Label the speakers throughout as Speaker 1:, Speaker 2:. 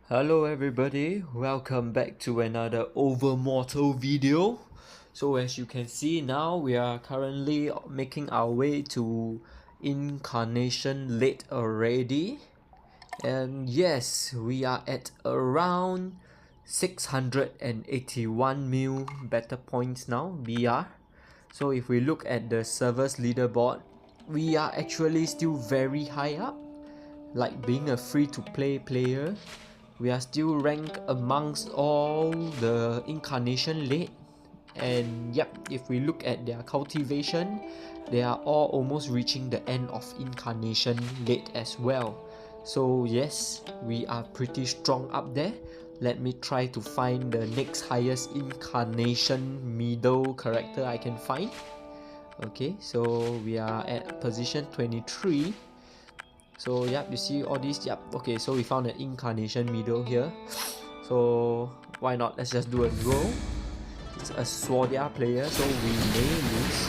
Speaker 1: Hello everybody, welcome back to another Overmortal video. So as you can see now, we are currently making our way to Incarnation late already. And yes, we are at around 681 mil better points now, BR. So if we look at the server's leaderboard, we are actually still very high up. Like being a free-to-play player, we are still ranked amongst all the Incarnation late. And yep, if we look at their cultivation, they are all almost reaching the end of Incarnation late as well. So yes, we are pretty strong up there. Let me try to find the next highest Incarnation middle character I can find. Okay, so we are at position 23. So yep, you see all these, yep, okay, so we found an Incarnation middle here. So why not, let's just do a roll. It's a Swordia player, so we may lose.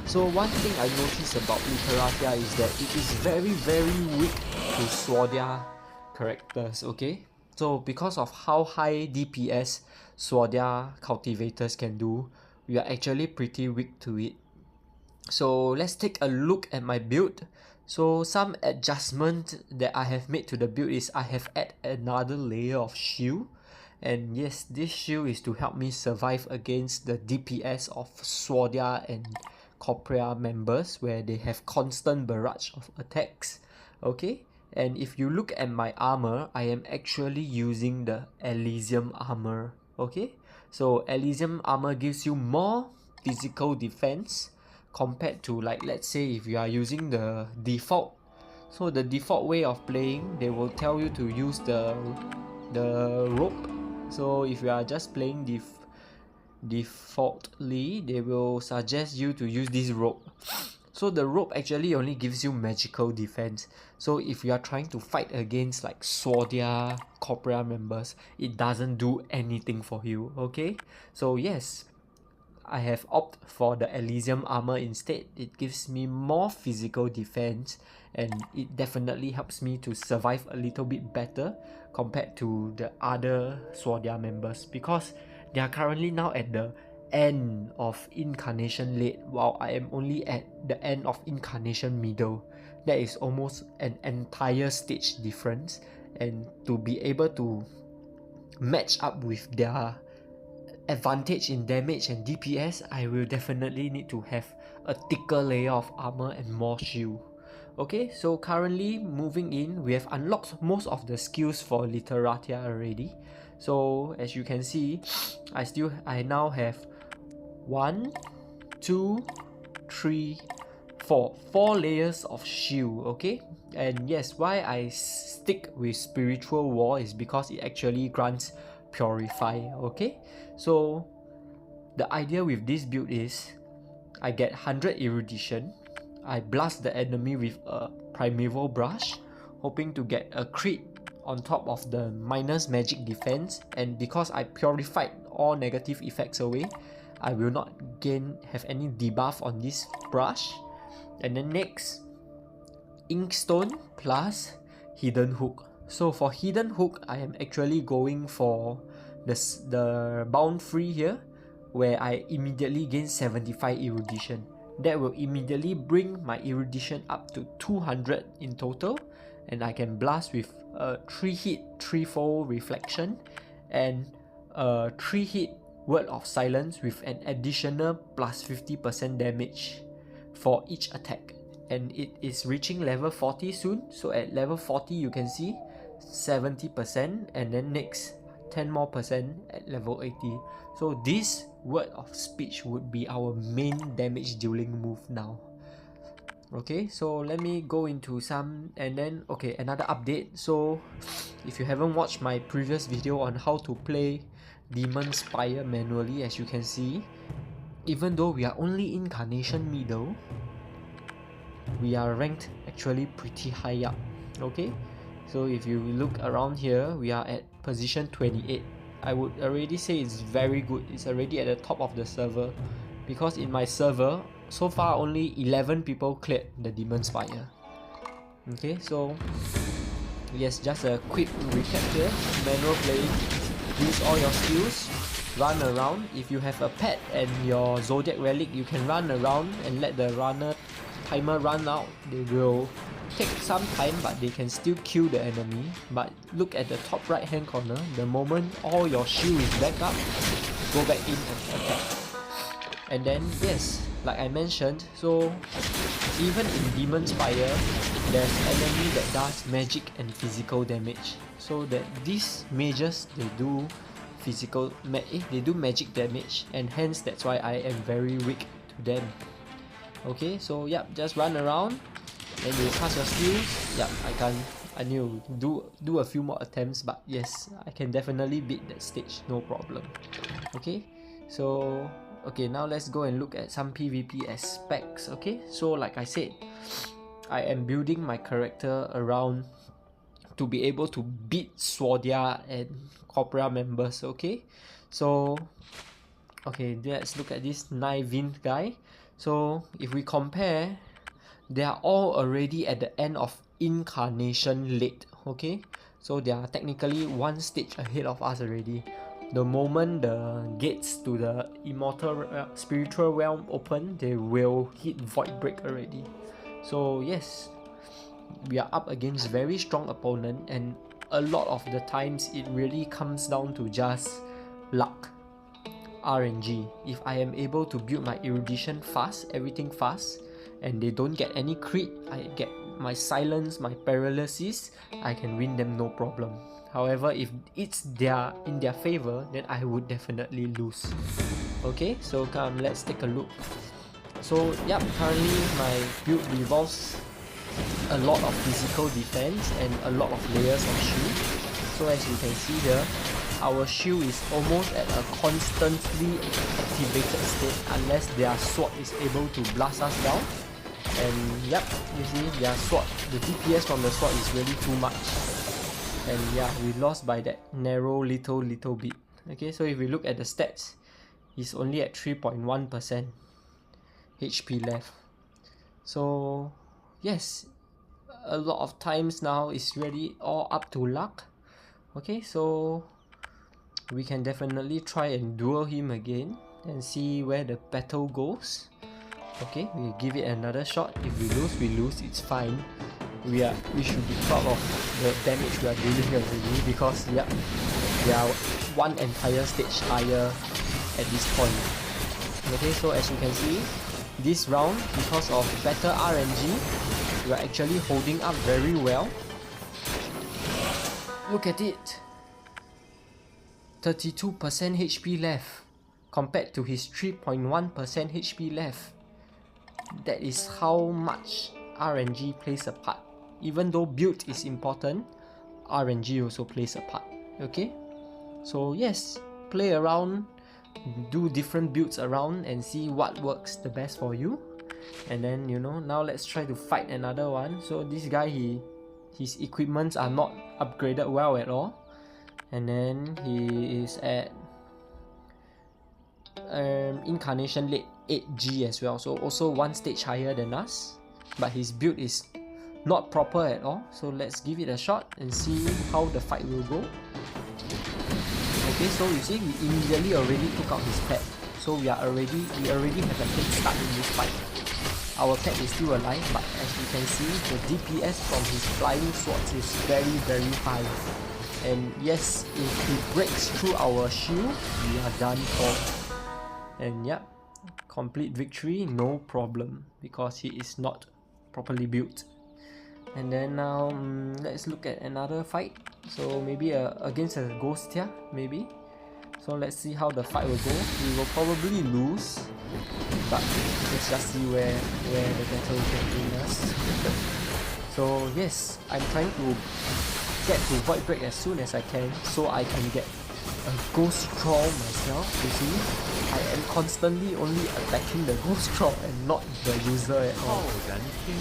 Speaker 1: So one thing I noticed about Literatia is that it is very weak to Swordia characters, okay? So because of how high DPS Swordia Cultivators can do, we are actually pretty weak to it. So let's take a look at my build. So some adjustment that I have made to the build is I have added another layer of shield. And yes, this shield is to help me survive against the DPS of Swordia and Corporia members, where they have constant barrage of attacks. Okay, and if you look at my armor, I am actually using the Elysium armor. Okay, so Elysium armor gives you more physical defense compared to, like, let's say if you are using the default. So the default way of playing, they will tell you to use the rope. So if you are just playing defaultly, they will suggest you to use this rope. So the rope actually only gives you magical defense. So if you are trying to fight against like Swordia Corporia members, it doesn't do anything for you. Okay, so yes, I have opted for the Elysium armor instead. It gives me more physical defense, and it definitely helps me to survive a little bit better compared to the other Swordia members, because they are currently now at the end of Incarnation late, while I am only at the end of Incarnation middle. That is almost an entire stage difference, and to be able to match up with their advantage in damage and DPS, I will definitely need to have a thicker layer of armor and more shield. Okay, so currently moving in, we have unlocked most of the skills for Literatia already. So as you can see, I now have 1, 2, 3, 4 layers of shield. Okay, and yes, why I stick with Spiritual War is because it actually grants Purify. Okay, so the idea with this build is I get 100 erudition, I blast the enemy with a primeval brush, hoping to get a crit on top of the minus magic defense, and because I purified all negative effects away, I will not have any debuff on this brush. And then next, Inkstone plus Hidden Hook. So for Hidden Hook, I am actually going for the Bound Free here, where I immediately gain 75 erudition. That will immediately bring my erudition up to 200 in total, and I can blast with a 3-hit 3-fold reflection and a 3-hit Word of Silence with an additional plus 50% damage for each attack. And it is reaching level 40 soon, so at level 40 you can see 70%, and then next 10 more percent at level 80. So this Word of Speech would be our main damage dealing move now. Okay, so let me go into some, and then okay, another update. So if you haven't watched my previous video on how to play Demon Spire manually, as you can see, even though we are only Incarnation middle, we are ranked actually pretty high up. Okay, so if you look around here, we are at position 28. I would already say it's very good. It's already at the top of the server, because in my server so far only 11 people cleared the Demon Spire. Okay, so yes, just a quick recap here. Manual playing, use all your skills, run around. If you have a pet and your Zodiac Relic, you can run around and let the runner timer run out. They will take some time, but they can still kill the enemy. But look at the top right hand corner, the moment all your shield is back up, go back in and attack. And then yes, like I mentioned, so even in Demon Spire, there's enemy that does magic and physical damage. So that these mages, they do magic damage, and hence that's why I am very weak to them. Okay, so yeah, just run around and you cast your skills. Yeah, I need to do a few more attempts, but yes, I can definitely beat that stage, no problem. Okay, so okay, now let's go and look at some PvP aspects. Okay, so like I said, I am building my character around to be able to beat Swordia and Corporia members. Okay, so okay, let's look at this Nivin guy. So if we compare, they are all already at the end of Incarnation late. Okay, so they are technically one stage ahead of us already. The moment the gates to the immortal spiritual realm open, they will hit Voidbreak already. So yes, we are up against very strong opponent, and a lot of the times it really comes down to just luck, RNG. If I am able to build my erudition fast, everything fast, and they don't get any crit, I get my silence, my paralysis, I can win them no problem. However, if it's in their favor, then I would definitely lose. Okay, so come, let's take a look. So yeah, currently my build revolves a lot of physical defense and a lot of layers of shield. So as you can see here, our shield is almost at a constantly activated state unless their sword is able to blast us down. And yep, you see their sword, the DPS from the sword is really too much. And yeah, we lost by that narrow little bit. Okay, so if we look at the stats, he's only at 3.1% HP left. So yes, a lot of times now it's really all up to luck. Okay, so we can definitely try and duel him again and see where the battle goes. Okay, we give it another shot. If we lose, it's fine. We should be proud of the damage we are dealing already, because yeah, we are one entire stage higher at this point. Okay, so as you can see, this round, because of better RNG, we are actually holding up very well. Look at it, 32% HP left compared to his 3.1% HP left. That is how much RNG plays a part. Even though build is important, RNG also plays a part. Okay, so yes, play around, do different builds around and see what works the best for you. And then, you know, now let's try to fight another one. So this guy, his equipments are not upgraded well at all, and then he is at Incarnation late 8G as well, so also one stage higher than us, but his build is not proper at all. So let's give it a shot and see how the fight will go. Okay, so you see, we immediately already took out his pet, so we already have a head start in this fight. Our pet is still alive, but as you can see, the DPS from his flying swords is very high. And yes, if he breaks through our shield, we are done for. And yeah, complete victory, no problem, because he is not properly built. And then now, let's look at another fight. So maybe against a ghost here, maybe. So let's see how the fight will go. We will probably lose, but let's just see where the battle can bring us. So yes, I'm trying to get to Voidbreak as soon as I can, so I can get a ghost troll myself. You see, I am constantly only attacking the ghost troll and not the user at all.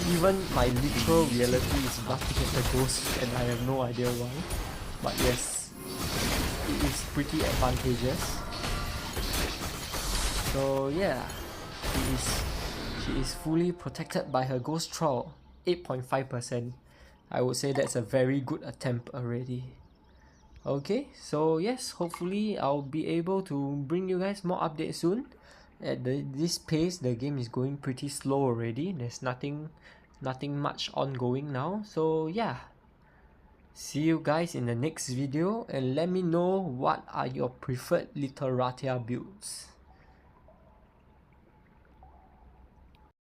Speaker 1: Even my literal reality is blasting at the ghost, and I have no idea why. But yes, it is pretty advantageous. So yeah, she is fully protected by her ghost troll, 8.5%. I would say that's a very good attempt already. Okay, so yes, hopefully I'll be able to bring you guys more updates soon. At this pace, the game is going pretty slow already. There's nothing much ongoing now. So yeah, see you guys in the next video and let me know what are your preferred Literatia builds.